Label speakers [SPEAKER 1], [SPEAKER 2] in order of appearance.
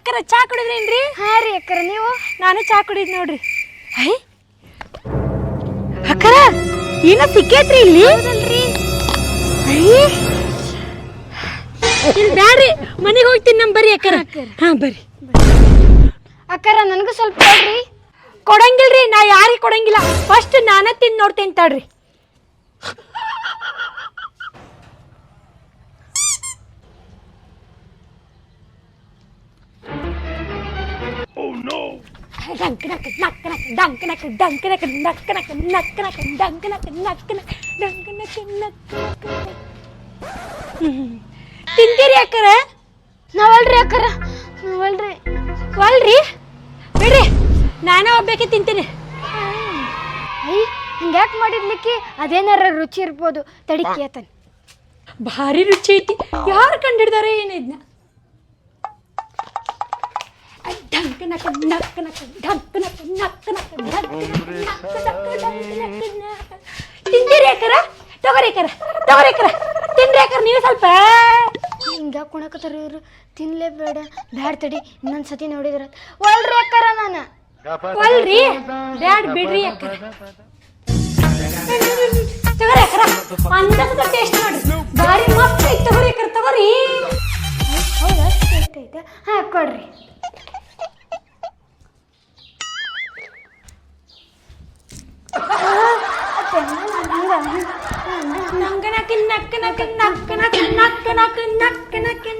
[SPEAKER 1] ಅಕ್ಕರ ಚಾ ಕುಡಿದ್ರೇನ್ರಿ?
[SPEAKER 2] ಹಾ ರೀ ಅಕ್ಕರ, ನೀವು?
[SPEAKER 1] ನಾನು ಚಾ ಕುಡಿದ್ ನೋಡ್ರಿ. ಐ ಅಕ್ಕರ ಏನೋ ಸಿಕ್ಕೇತ್ರಿ ಇಲ್ಲಿ. ಇಲ್ಲಿ ಬ್ಯಾಡ್ರಿ, ಮನೆಗೆ ಹೋಗ್ತೀನಿ. ನಮ್ ಬರ್ರಿ ಅಕ್ಕರ. ಹಾ ಬರ್ರಿ
[SPEAKER 2] ಅಕ್ಕರ, ನನಗೂ ಸ್ವಲ್ಪ ಕೊಡ್ರಿ.
[SPEAKER 1] ಕೊಡಂಗಿಲ್ರಿ, ನಾ ಯಾರಿಗೆ ಕೊಡಂಗಿಲ್ಲ. ಫಸ್ಟ್ ನಾನ ತಿಂದು ನೋಡ್ತೇನೆ ತಡ್ರಿ. ತಿಂತೀರಿ ಅಕ್ಕರ?
[SPEAKER 2] ನಾವಲ್ರಿ ಅಕ್ಕರ, ನಾವಲ್ರಿ.
[SPEAKER 1] ಒಲ್ರಿ ಬಿಡ್ರಿ, ನಾನೇ ಒಬ್ಬಾಕಿ ತಿಂತೀನಿ.
[SPEAKER 2] ಐ ಹಂಗ್ಯಾಕೆ ಮಾಡಿದ್ಲಿಕ್ಕಿ? ಅದೇನಾರ ರುಚಿ ಇರ್ಬೋದು, ತಡಿಕಿ ಆತನ್.
[SPEAKER 1] ಭಾರಿ ರುಚಿ ಐತಿ. ಯಾರು ಕಂಡಿಡ್ದಾರೆ ಏನು ಇದನ್ನ? ತಿಂತೀರಿ ಅಕ್ಕರ? ತಗೋರಿ ಅಕ್ಕರ, ತಗೋರಿ ಅಕ್ಕರ, ತಿನ್ರಿ ಅಕ್ಕರ. ನೀವು ಸ್ವಲ್ಪ
[SPEAKER 2] ಹಿಂಗ್ಯಾಕೆ ಕೊಣಕತ್ತಾರ ಇವರು? ತಿನ್ಲೇಬೇಡ. ಬ್ಯಾಡ್ ತಡಿ, ಇನ್ನೊಂದು ಸತಿ ನೋಡಿದ್ರ ಒಲ್ರಿ ಅಕ್ಕರ. ನಾನು
[SPEAKER 1] ಒಲ್ರಿ, ಬ್ಯಾಡ್ ಬಿಡ್ರಿ ಅಕ್ಕರ. ತಗೋರಿ ಅಕ್ಕರ, ಅಂದ ಟೇಸ್ಟ್ ನೋಡ್ರಿ, ಭಾರಿ ಮಸ್ತ್ ಐತಿ. ತಗೋರಿ ಅಕ್ಕರ, ತಗೋರಿ.
[SPEAKER 2] ಹೌದಾ? ಐತೆ. ಹಾಂ ಕೊಡ್ರಿ.
[SPEAKER 1] ನಕ್ಕ ನಕ್ಕ ನಕ್ಕ ನಕ್ಕ ನಕ್ಕ ನಕ್ಕ ನಕ್ಕ ನಕ್ಕ ನಕ್ಕ ನಕ್ಕ